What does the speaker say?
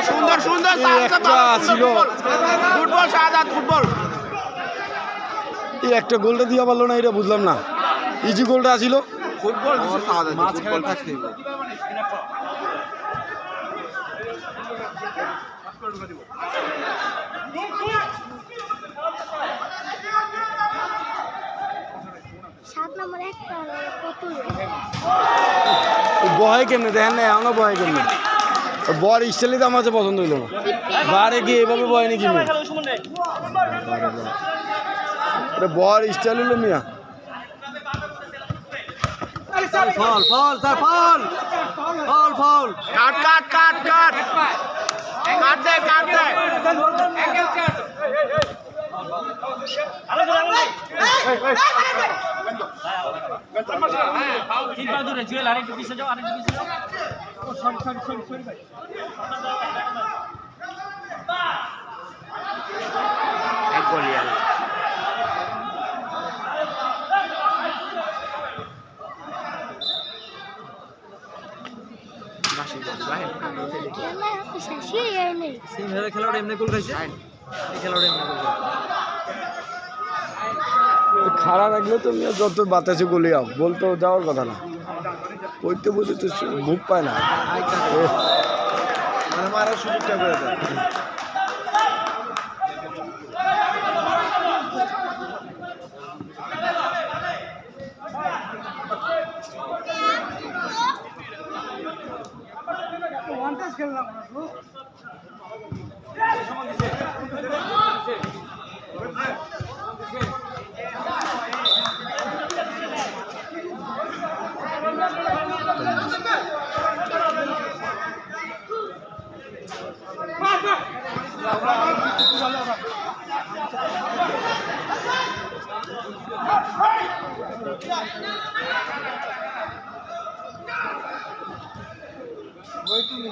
সুন্দর সুন্দর ফুটবল শাহাদাত ফুটবল। এই একটা গোলটা দিয়া পারলো না, এটা বুঝলাম না। ইজি গোলটা আসিল ফুটবল বয় কেমনে দেখেন না, এখনো বয় কেমনে বর স্টাইলে তো আমার কাছে পছন্দ হইল না। বারে গিয়ে এভাবে বয় নাকি বর স্টাইল হইলো মিয়া। ফল ফল স্যার ফল ফল ফল কাট কাট কাট কাট কাট দে কাট দে এক গোল ইয়ার খেলাটা এমনি গোল খাইছে, খেলাটা এমনি গোল খারাপ রাখলে তো মিয়া যত বাতাসে গলি আও বলতে যাওয়ার কথা না, কইতে বলতে তো মুখ পায় না। মারার সুযোগটা করে দেয়। ওই তুমি